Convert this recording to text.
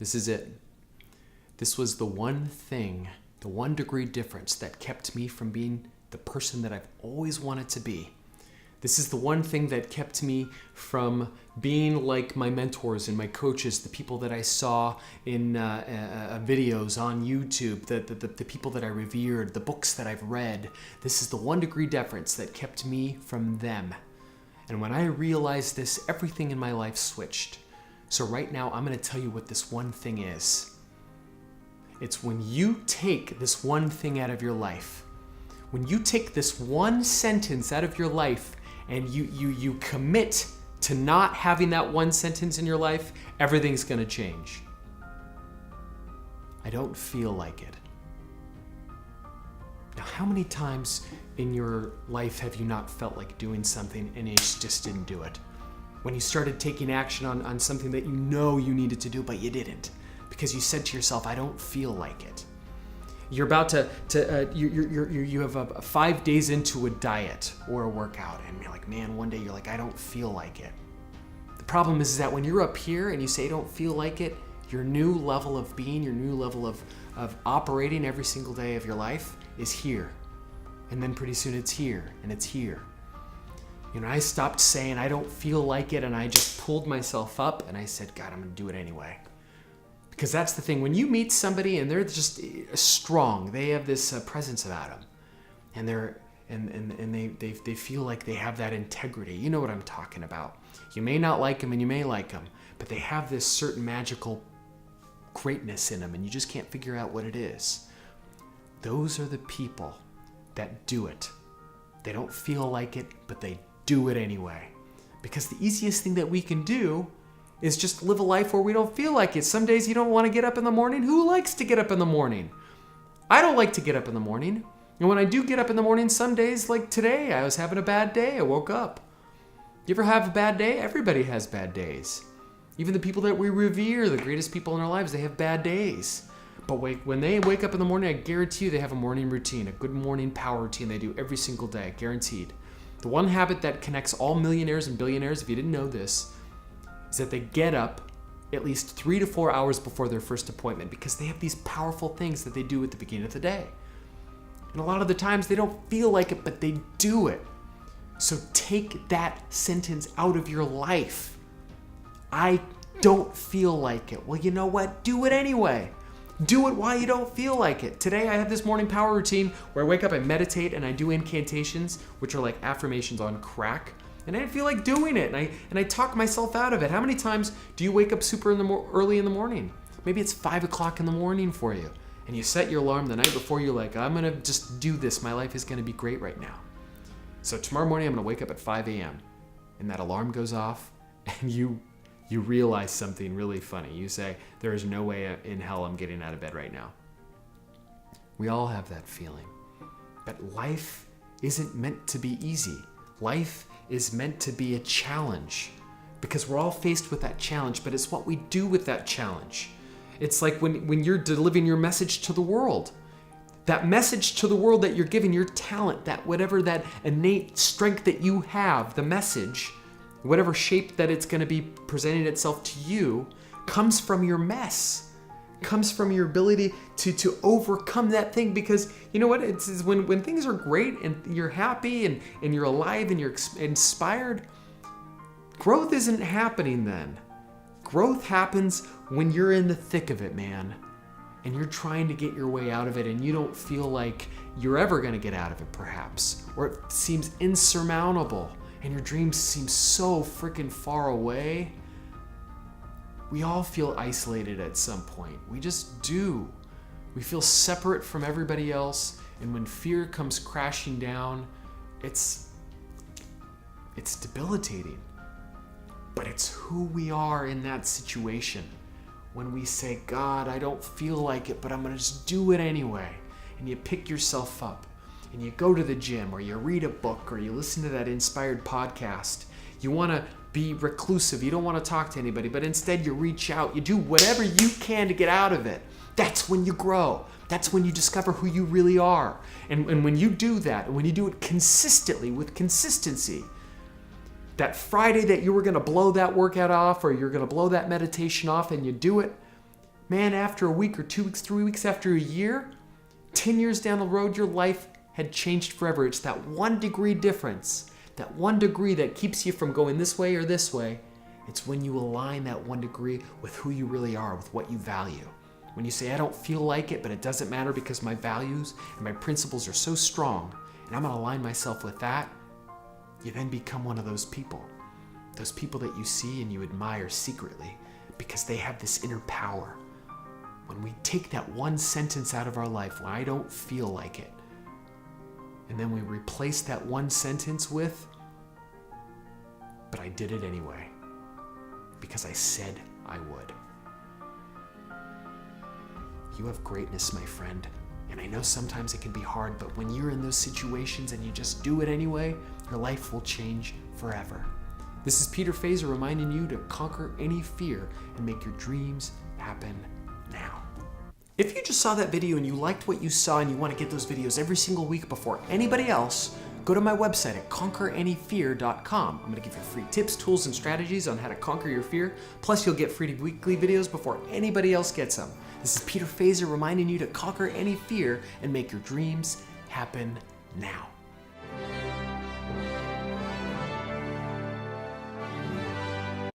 This is it. This was the one thing, the 1 degree difference that kept me from being the person that I've always wanted to be. This is the one thing that kept me from being like my mentors and my coaches, the people that I saw in videos on YouTube, the people that I revered, the books that I've read. This is the 1 degree difference that kept me from them. And when I realized this, everything in my life switched. So right now, I'm going to tell you what this one thing is. It's when you take this one thing out of your life, when you take this one sentence out of your life and you commit to not having that one sentence in your life, everything's going to change. I don't feel like it. Now, how many times in your life have you not felt like doing something and you just didn't do it? When you started taking action on something that you know you needed to do, but you didn't, because you said to yourself, I don't feel like it. You're about to you have 5 days into a diet or a workout, and you're like, man, one day you're like, I don't feel like it. The problem is that when you're up here and you say don't feel like it, your new level of being, your new level of operating every single day of your life is here. And then pretty soon it's here, and it's here. You know, I stopped saying I don't feel like it, and I just pulled myself up and I said, God, I'm gonna do it anyway. Because that's the thing, when you meet somebody and they're just strong, they have this presence about them, and they feel like they have that integrity. You know what I'm talking about. You may not like them and you may like them, but they have this certain magical greatness in them, and you just can't figure out what it is. Those are the people that do it. They don't feel like it, but they do it anyway. Because the easiest thing that we can do is just live a life where we don't feel like it. Some days you don't want to get up in the morning. Who likes to get up in the morning? I don't like to get up in the morning. And when I do get up in the morning, some days, like today, I was having a bad day. I woke up. You ever have a bad day? Everybody has bad days. Even the people that we revere, the greatest people in our lives, they have bad days. But when they wake up in the morning, I guarantee you they have a morning routine, a good morning power routine they do every single day, guaranteed. The one habit that connects all millionaires and billionaires, if you didn't know this, is that they get up at least 3 to 4 hours before their first appointment, because they have these powerful things that they do at the beginning of the day. And a lot of the times they don't feel like it, but they do it. So take that sentence out of your life. I don't feel like it. Well, you know what? Do it anyway. Do it while you don't feel like it. Today I have this morning power routine where I wake up, I meditate, and I do incantations, which are like affirmations on crack. And I didn't feel like doing it, and I talk myself out of it. How many times do you wake up super early in the morning? Maybe it's 5 o'clock in the morning for you, and you set your alarm the night before. You're like, I'm gonna just do this. My life is gonna be great right now. So tomorrow morning I'm gonna wake up at 5 a.m. and that alarm goes off, and you realize something really funny. You say, there is no way in hell I'm getting out of bed right now. We all have that feeling. But life isn't meant to be easy. Life is meant to be a challenge, because we're all faced with that challenge, but it's what we do with that challenge. It's like when you're delivering your message to the world. That message to the world that you're giving, your talent, that whatever that innate strength that you have, the message, whatever shape that it's going to be presenting itself to you, comes from your mess, comes from your ability to overcome that thing. Because you know what, it's when things are great and you're happy and you're alive and you're inspired, growth isn't happening then. Growth happens when you're in the thick of it, man, and you're trying to get your way out of it, and you don't feel like you're ever going to get out of it, perhaps, or it seems insurmountable and your dreams seem so freaking far away. We all feel isolated at some point. We just do. We feel separate from everybody else, and when fear comes crashing down, it's debilitating. But it's who we are in that situation. When we say, God, I don't feel like it, but I'm gonna just do it anyway. And you pick yourself up, and you go to the gym, or you read a book, or you listen to that inspired podcast. You wanna be reclusive, you don't wanna talk to anybody, but instead you reach out, you do whatever you can to get out of it. That's when you grow. That's when you discover who you really are. And when you do that, and when you do it consistently, with consistency, that Friday that you were gonna blow that workout off, or you're gonna blow that meditation off, and you do it, Man, after a week or 2 weeks, 3 weeks, after a year, 10 years down the road, your life had changed forever. It's that 1 degree difference, that 1 degree that keeps you from going this way or this way. It's when you align that 1 degree with who you really are, with what you value. When you say, I don't feel like it, but it doesn't matter because my values and my principles are so strong, and I'm gonna align myself with that, you then become one of those people that you see and you admire secretly because they have this inner power. When we take that 1 sentence out of our life, when I don't feel like it, and then we replace that 1 sentence with, but I did it anyway, because I said I would. You have greatness, my friend, and I know sometimes it can be hard, but when you're in those situations and you just do it anyway, your life will change forever. This is Peter Fazer reminding you to conquer any fear and make your dreams happen now. If you just saw that video and you liked what you saw and you want to get those videos every single week before anybody else, go to my website at conqueranyfear.com. I'm going to give you free tips, tools, and strategies on how to conquer your fear. Plus, you'll get free weekly videos before anybody else gets them. This is Peter Fazer reminding you to conquer any fear and make your dreams happen now.